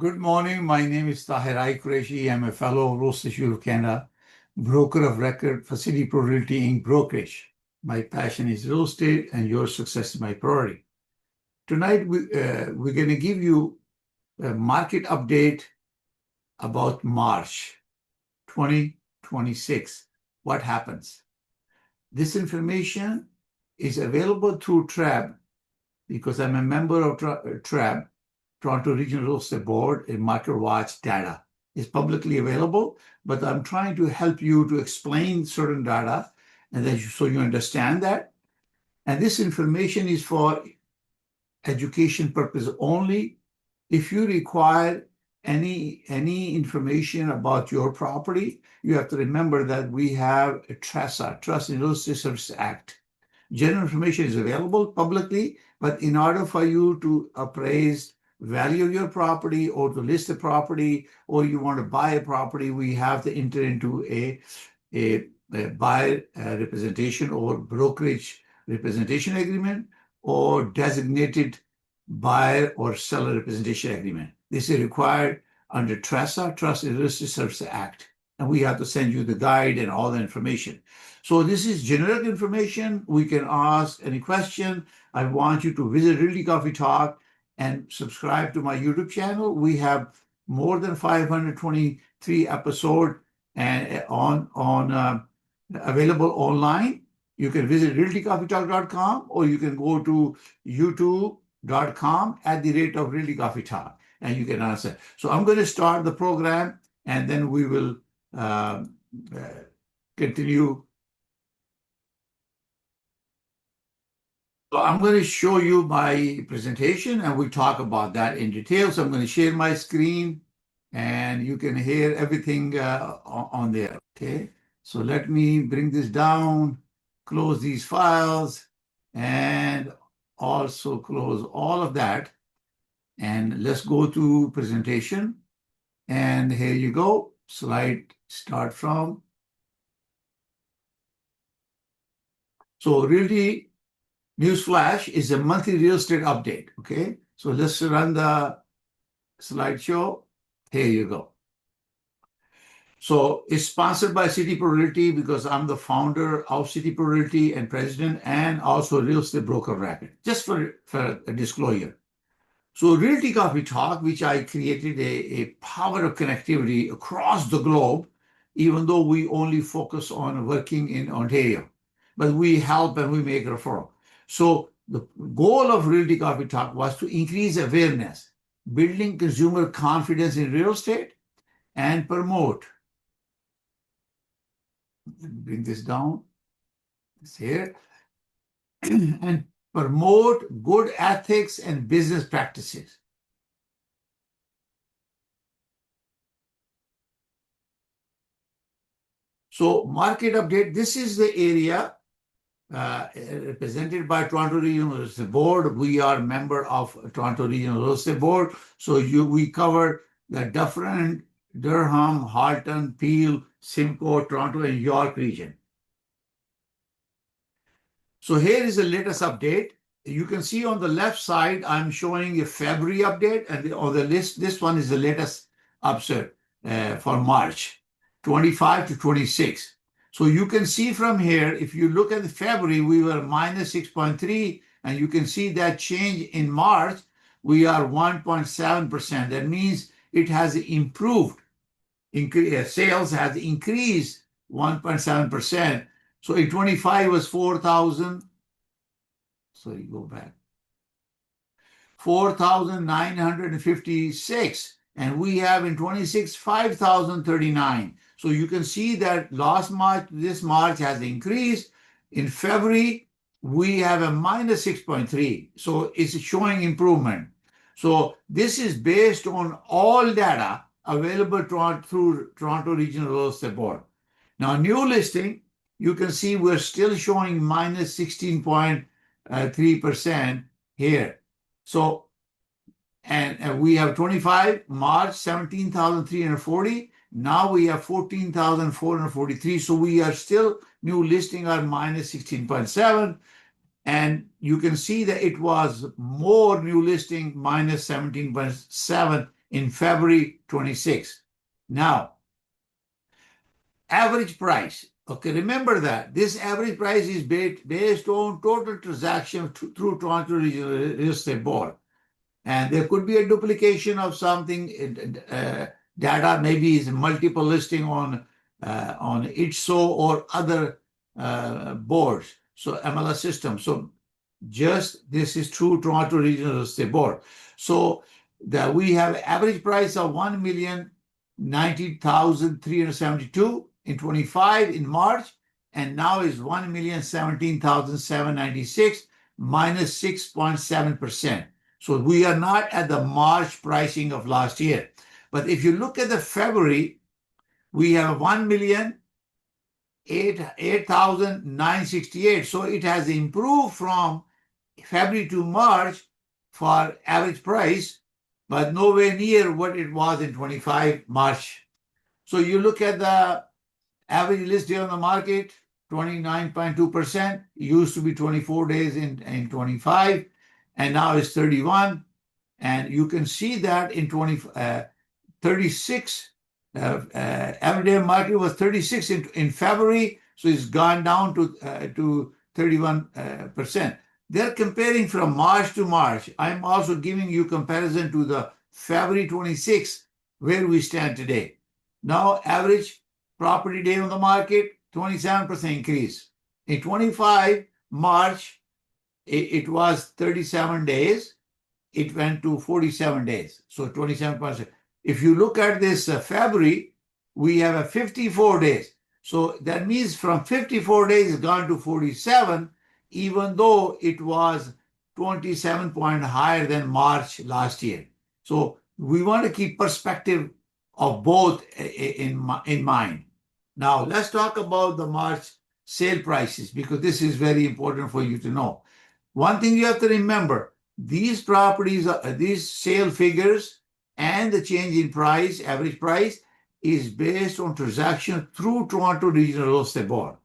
Good morning. My name is Tahir Qureshi. I'm a fellow of Real Estate Institute of Canada, broker of record for City Pro Realty Inc. brokerage. My passion is real estate, and your success is my priority. Tonight, we're going to give you a market update about March 2026. What happens? This information is available through TRAB because I'm a member of TRAB, Toronto Regional Real Estate Board, and Market Watch data. It's publicly available, but I'm trying to help you to explain certain data and then so you understand that. And this information is for education purpose only. If you require any information about your property, you have to remember that we have a TRESA, Trust in Real Estate Services Act. General information is available publicly, but in order for you to appraise value of your property or to list a property or you want to buy a property, we have to enter into a buyer representation or brokerage representation agreement or designated buyer or seller representation agreement. This is required under TRESA, Trust in Real Estate Services Act. And we have to send you the guide and all the information. So this is generic information. We can ask any question. I want you to visit Realty Coffee Talk and subscribe to my YouTube channel. We have more than 523 episodes and available online. You can visit realtycoffeetalk.com or you can go to youtube.com/realtycoffeetalk and you can answer. So I'm going to start the program and then we will continue. So I'm going to show you my presentation and we'll talk about that in detail. So I'm going to share my screen and you can hear everything on there. Okay. So let me bring this down, close these files, and also close all of that. And let's go to presentation. And here you go. Slide start from. So Realty Newsflash is a monthly real estate update. Okay. So let's run the slideshow. Here you go. So it's sponsored by City Pro Realty because I'm the founder of City Pro Realty and president and also real estate broker record, just for a disclosure. So Realty Coffee Talk, which I created a power of connectivity across the globe, even though we only focus on working in Ontario, but we help and we make referral. So the goal of Realty Coffee Talk was to increase awareness, building consumer confidence in real estate, and promote. Let me bring this down. It's here. And promote good ethics and business practices. So market update, this is the area represented by Toronto Regional Real Estate Board. We are a member of Toronto Regional Real Estate Board. So we cover the Dufferin, Durham, Halton, Peel, Simcoe, Toronto, and York region. So here is the latest update. You can see on the left side, I'm showing a February update, and on the list, this one is the latest update for March 25 to 26. So you can see from here, if you look at the February, we were minus 6.3, and you can see that change in March, we are 1.7%. That means it has improved. Sales has increased 1.7%. So in 25 was 4,000. Sorry, go back. 4,956. And we have in 26, 5,039. So you can see that last March, this March has increased. In February, we have a minus 6.3. So it's showing improvement. So this is based on all data available through Toronto Regional Real Estate Board. Now, new listing, you can see we're still showing minus 16.3% here. So, and we have 25, March, 17,340. Now we have 14,443. So we are still, new listing are minus 16.7. And you can see that it was more new listing, minus 17.7 in February 26. Now, average price. Okay, remember that. This average price is based on total transaction through Toronto Regional Real Estate Board. And there could be a duplication of something, data maybe is multiple listing on ITSO or other boards, so MLS system. So just this is through Toronto Regional Real Estate Board. So that we have average price of $1,090,372 in 25 in March, and now is $1,017,796 minus 6.7%. So we are not at the March pricing of last year. But if you look at the February, we have 1,008,968. So it has improved from February to March for average price, but nowhere near what it was in 25 March. So you look at the average list day on the market, 29.2%. Used to be 24 days in 25, and now it's 31. And you can see that in 36, average day market was 36 in February, so it's gone down to 31%. They're comparing from March to March. I'm also giving you comparison to the February 26, where we stand today. Now, average property day on the market, 27% increase. In 25 March, it was 37 days. It went to 47 days, so 27%. If you look at this February, we have a 54 days. So that means from 54 days, it's gone to 47, even though it was 27 point higher than March last year. So we want to keep perspective of both in mind. Now, let's talk about the March sale prices, because this is very important for you to know. One thing you have to remember, these properties, these sale figures and the change in price, average price, is based on transaction through Toronto Regional Real Estate Board.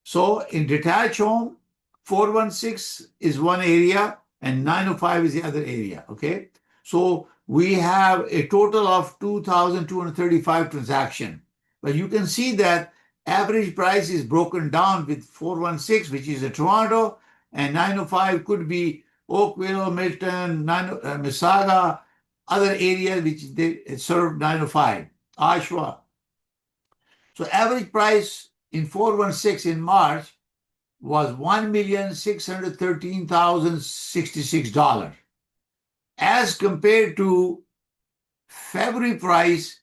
So in detached home, 416 is one area and 905 is the other area, okay? So we have a total of 2,235 transactions. But you can see that average price is broken down with 416, which is a Toronto, and 905 could be Oakville, Milton, Mississauga, other areas which they serve 905, Oshawa. So average price in 416 in March was $1,613,066, as compared to February price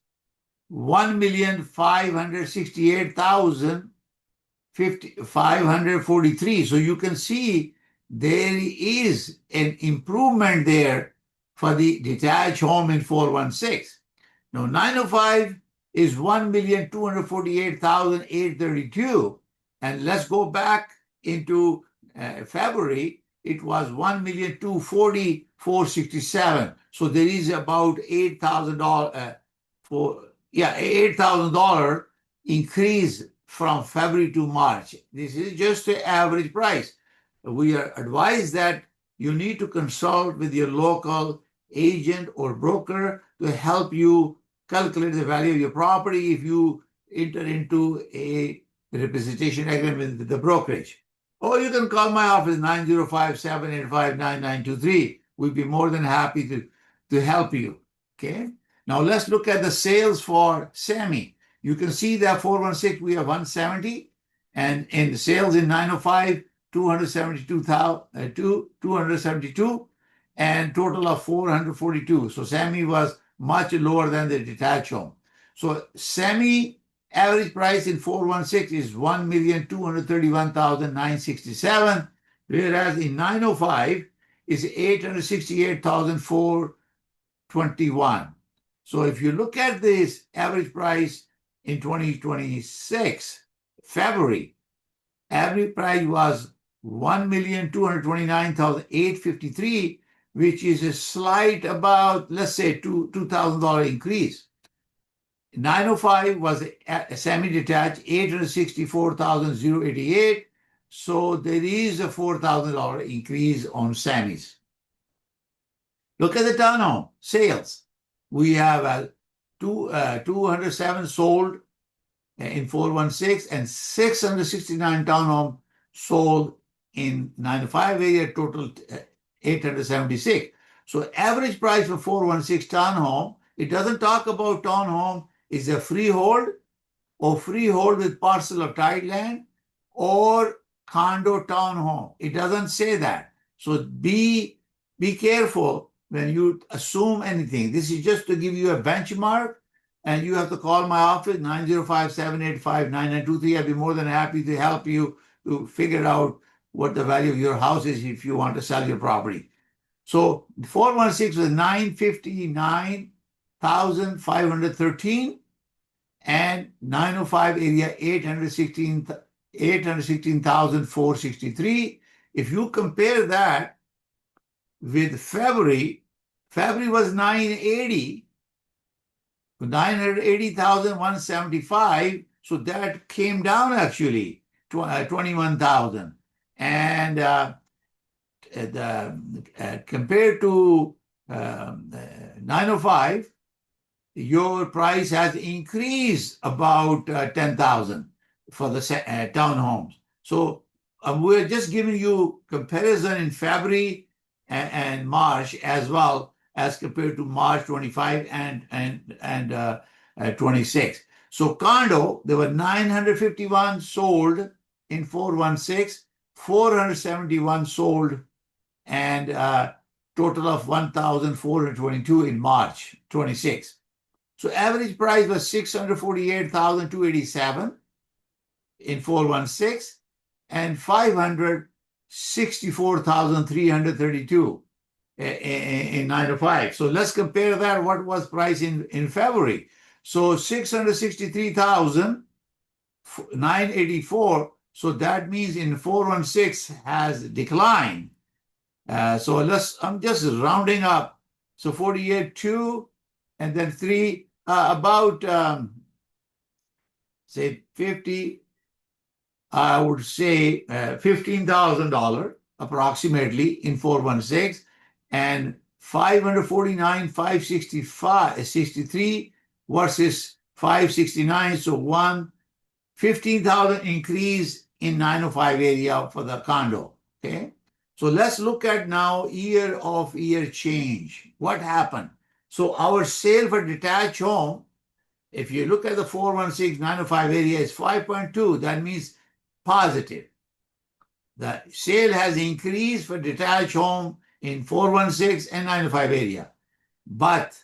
$1,568,543. So you can see there is an improvement there for the detached home in 416. Now 905 is $1,248,832. And let's go back into February, it was $1,240,467. So there is about $8,000 $8,000 increase from February to March. This is just the average price. We are advised that you need to consult with your local agent or broker to help you calculate the value of your property if you enter into a representation agreement with the brokerage. Or you can call my office, 905-785-9923. We'd be more than happy to help you, okay? Now let's look at the sales for Semi. You can see that 416, we have 170, and in the sales in 905, 272, and total of 442. So Semi was much lower than the detached home. So Semi average price in 416 is $1,231,967, whereas in 905 is $868,421. So if you look at this average price in 2026, February, average price was $1,229,853, which is a slight about, let's say, $2,000 increase. 905 was a semi-detached, $864,088. So there is a $4,000 increase on semis. Look at the townhome sales. We have 207 sold in 416 and 669 townhome sold in 905 area, total 876. So average price for 416 townhome, it doesn't talk about townhome, is a freehold or freehold with parcel of tied land or condo townhome. It doesn't say that. So be careful when you assume anything. This is just to give you a benchmark, and you have to call my office, 905-785-9923. I'd be more than happy to help you to figure out what the value of your house is if you want to sell your property. So 416 was 959,513, and 905 area 816,463. If you compare that with February was 980,175. So that came down actually 21,000. And compared to 905, your price has increased about 10,000 for the townhomes. So we're just giving you comparison in February and March as well as compared to March 25 and 26. So condo, there were 951 sold in 416, 471 sold, and total of 1,422 in March 26. So average price was 648,287 in 416 and 564,332 in 905. So let's compare that. What was price in February? So 663,984. So that means in 416 has declined. So I'm just rounding up. So 48.2 and then 3, about say 50, I would say $15,000 approximately in 416, and 549,563 versus 569. So 15,000 increase in 905 area for the condo. Okay. So let's look at now year-of-year change. What happened? So our sale for detached home, if you look at the 416 905 area, is 5.2. That means positive. The sale has increased for detached home in 416 and 905 area. But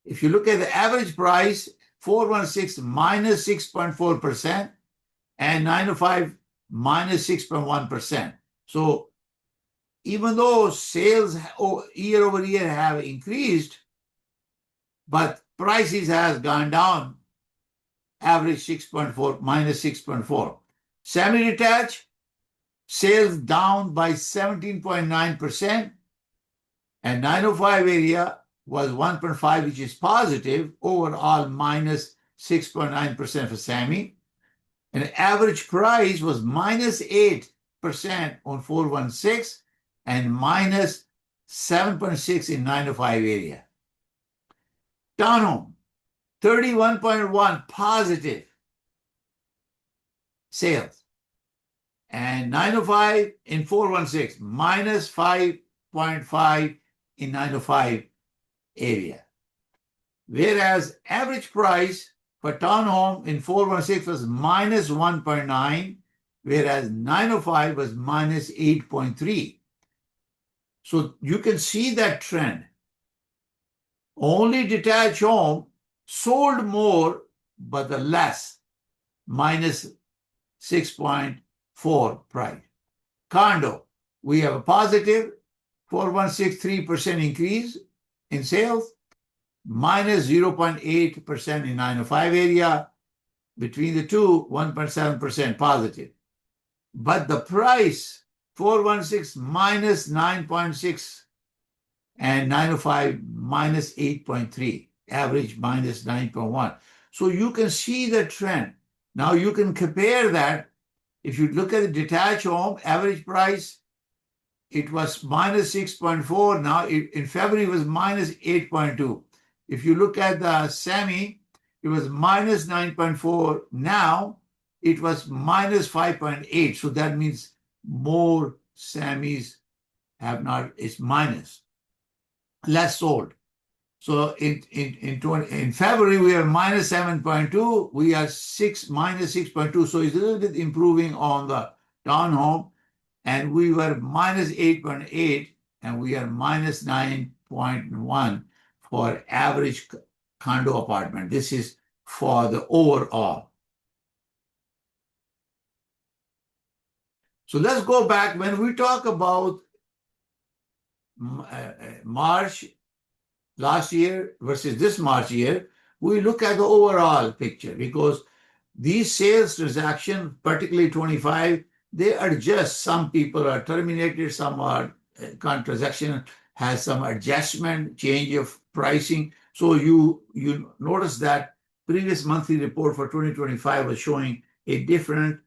if you look at the average price, 416 minus 6.4% and 905 minus 6.1%. So even though sales year over year have increased, but prices has gone down, average 6.4, minus 6.4. Semi-detached, sales down by 17.9%, and 905 area was 1.5, which is positive, overall minus 6.9% for semi. And average price was minus 8% on 416 and minus 7.6 in 905 area. Townhome, 31.1 positive sales, and 905 in 416 minus 5.5 in 905 area. Whereas average price for townhome in 416 was minus 1.9, whereas 905 was minus 8.3. So you can see that trend. Only detached home sold more, but the less, minus 6.4 price. Condo, we have a positive 4.63% increase in sales, minus 0.8% in 905 area. Between the two, 1.7% positive. But the price, 416 minus 9.6 and 905 minus 8.3, average minus 9.1. So you can see the trend. Now you can compare that. If you look at the detached home, average price, it was minus 6.4. Now in February it was minus 8.2. If you look at the semi, it was minus 9.4. Now it was minus 5.8. So that means more semis have not, it's minus, less sold. So in February, we are minus 7.2. We are minus 6.2. So it's a little bit improving on the townhome. And we were minus 8.8, and we are minus 9.1 for average condo apartment. This is for the overall. So let's go back. When we talk about March last year versus this March year, we look at the overall picture, because these sales transactions, particularly 25, they adjust. Some people are terminated, some are transaction has some adjustment, change of pricing. So you notice that previous monthly report for 2025 was showing a different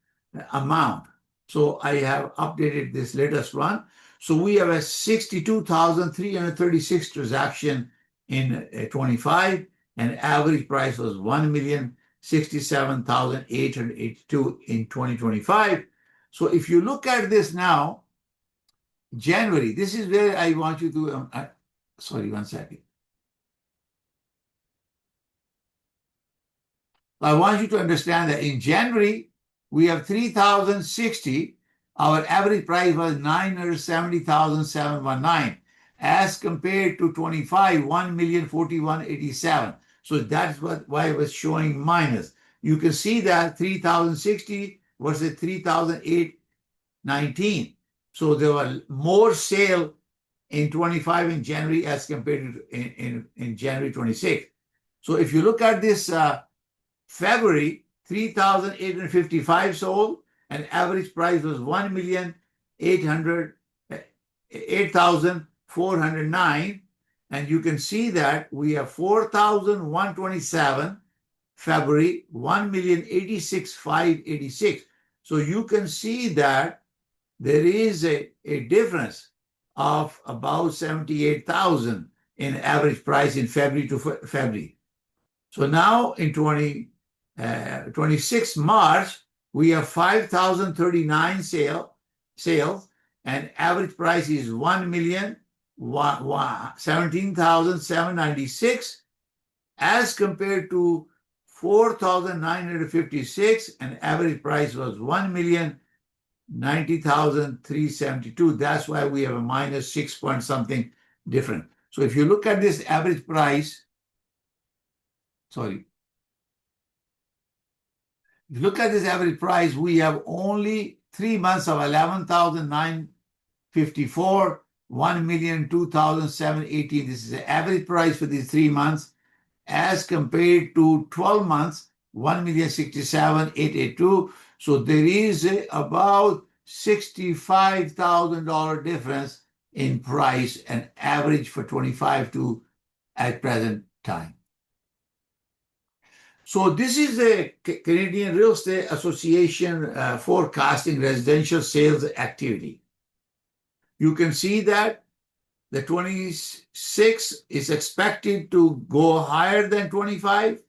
amount. So I have updated this latest one. So we have a 62,336 transaction in 25, and average price was 1,067,882 in 2025. So if you look at this now, January, this is where I want you to, sorry, one second. I want you to understand that in January, we have 3,060. Our average price was 970,719, as compared to 25, 1,041,87. So that's why it was showing minus. You can see that 3,060 versus 3,819. So there were more sale in 25 in January as compared to in January 26. So if you look at this February, 3,855 sold, and average price was 8,409. And you can see that we have 4,127 February, 1,086,586. So you can see that there is a difference of about 78,000 in average price in February to February. So now in 26 March, we have 5,039 sales, and average price is 1,017,796, as compared to 4,956, and average price was 1,090,372. That's why we have a minus 6 point something different. So if you look at this average price, if you look at this average price, we have only 3 months of 11,954, 1,002,718. This is the average price for these 3 months, as compared to 12 months, 1,067,882. So there is about $65,000 difference in price and average for 25 to at present time. So this is the Canadian Real Estate Association forecasting residential sales activity. You can see that the 26 is expected to go higher than 25,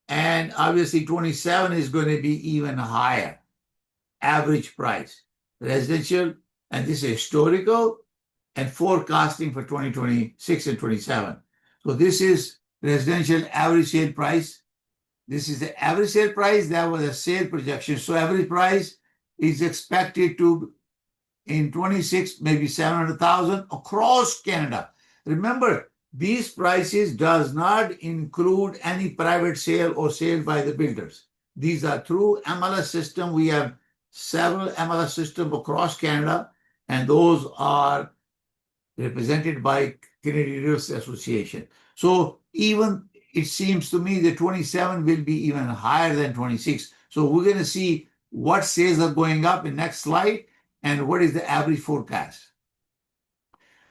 and obviously 27 is going to be even higher average price. Residential, and this is historical, and forecasting for 2026 and 27. So this is residential average sale price. This is the average sale price. That was a sale projection. So average price is expected to, in 26, maybe 700,000 across Canada. Remember, these prices does not include any private sale or sale by the builders. These are through MLS system. We have several MLS systems across Canada, and those are represented by Canadian Real Estate Association. So even it seems to me that 27 will be even higher than 26. So we're going to see what sales are going up in next slide and what is the average forecast.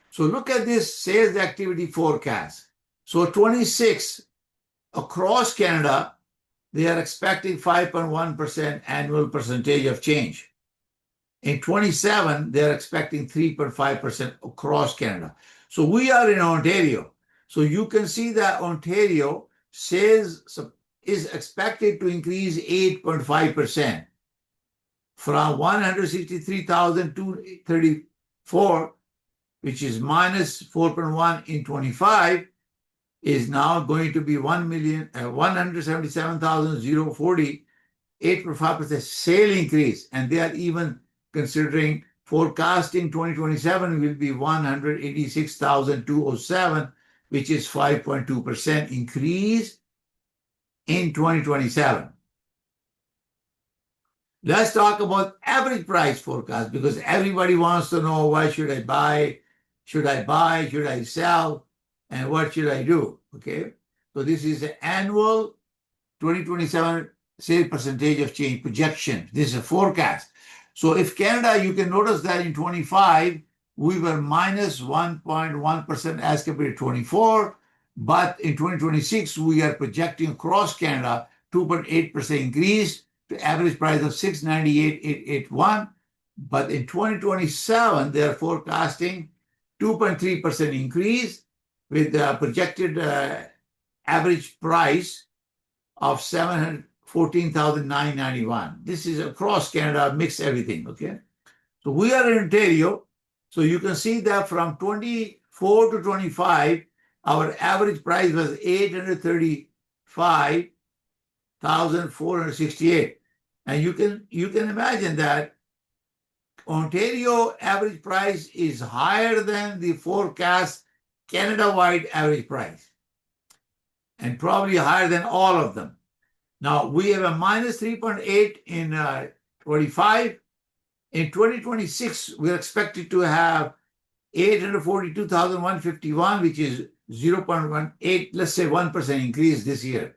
So look at this sales activity forecast. So 26 across Canada, they are expecting 5.1% annual percentage of change. In 27, they're expecting 3.5% across Canada. So we are in Ontario. So you can see that Ontario sales is expected to increase 8.5% from 163,234, which is minus 4.1 in 25, is now going to be 177,040, 8.5% sale increase. And they are even considering forecasting 2027 will be 186,207, which is 5.2% increase in 2027. Let's talk about average price forecast, because everybody wants to know, why should I buy? Should I sell? And what should I do? Okay. So this is the annual 2027 sale percentage of change projection. This is a forecast. So if Canada, you can notice that in 25, we were minus 1.1% as compared to 24. But in 2026, we are projecting across Canada 2.8% increase to average price of 698,881. But in 2027, they are forecasting 2.3% increase with the projected average price of 714,991. This is across Canada, mix everything, okay? So we are in Ontario. So you can see that from 24 to 25, our average price was 835,468. And you can imagine that Ontario average price is higher than the forecast Canada-wide average price, and probably higher than all of them. Now, we have a minus 3.8 in 25. In 2026, we're expected to have 842,151, which is 0.18, let's say 1% increase this year.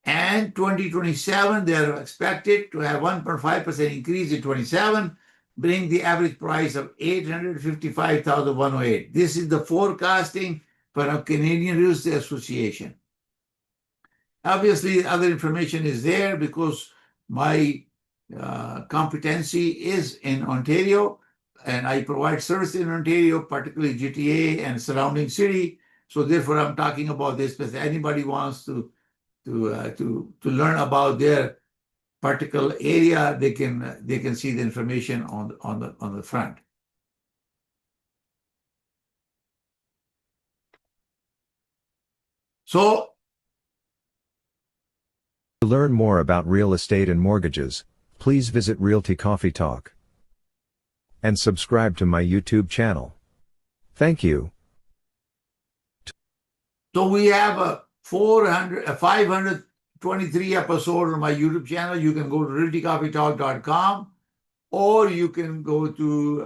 And 2027, they are expected to have 1.5% increase in 27, bring the average price of 855,108. This is the forecasting for a Canadian Real Estate Association. Obviously, other information is there because my competency is in Ontario, and I provide service in Ontario, particularly GTA and surrounding city. So therefore, I'm talking about this. But anybody wants to learn about their particular area, they can see the information on the front. So to learn more about real estate and mortgages, please visit Realty Coffee Talk and subscribe to my YouTube channel. Thank you. So we have a 523 episode on my YouTube channel. You can go to realtycoffeetalk.com, or you can go to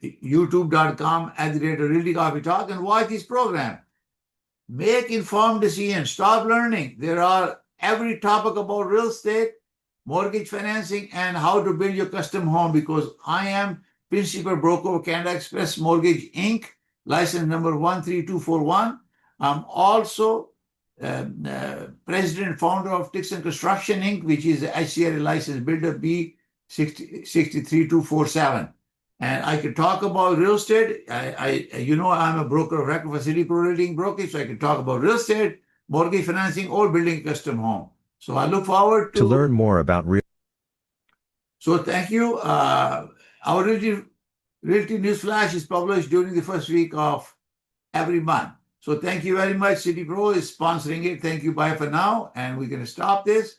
youtube.com/Realty Coffee Talk and watch this program. Make informed decisions. Stop learning. There are every topic about real estate, mortgage financing, and how to build your custom home, because I am principal broker of Canada Express Mortgage Inc., license number 13241. I'm also president and founder of Tixon Construction Inc., which is the HCRA license builder B63247. And I can talk about real estate. I'm a broker of record for City Pro Realty Brokerage, so I can talk about real estate, mortgage financing, or building a custom home. So I look forward to learn more about real. So thank you. Our Realty Newsflash is published during the first week of every month. So thank you very much. City Pro is sponsoring it. Thank you. Bye for now. And we're going to stop this.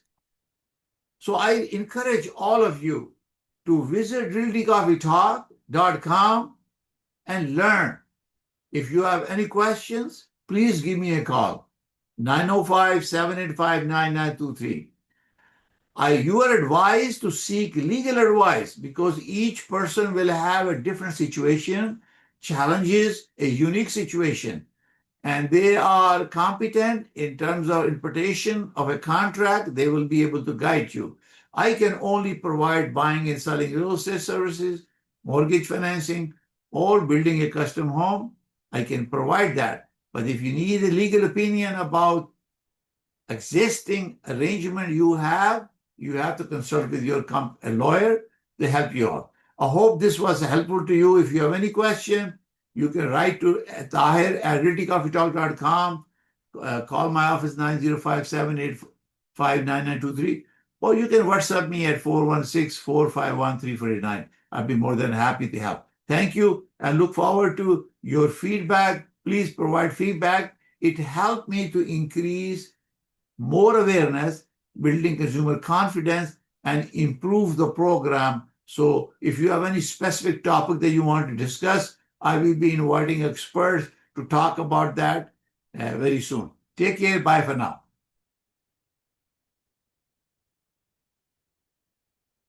So I encourage all of you to visit realtycoffeetalk.com and learn. If you have any questions, please give me a call. 905-785-9923. You are advised to seek legal advice, because each person will have a different situation, challenges, a unique situation, and they are competent in terms of interpretation of a contract. They will be able to guide you. I can only provide buying and selling real estate services, mortgage financing, or building a custom home. I can provide that. But if you need a legal opinion about existing arrangement you have to consult with your a lawyer to help you out. I hope this was helpful to you. If you have any question, You can write to tahir@realtycoffeetalk.com. Call my office 905-785-9923, or you can WhatsApp me at 416-451-3489. I'd be more than happy to help. Thank you, and look forward to your feedback. Please provide feedback. It helped me to increase more awareness, building consumer confidence, and improve the program. So if you have any specific topic that you want to discuss, I will be inviting experts to talk about that very soon. Take care. Bye for now.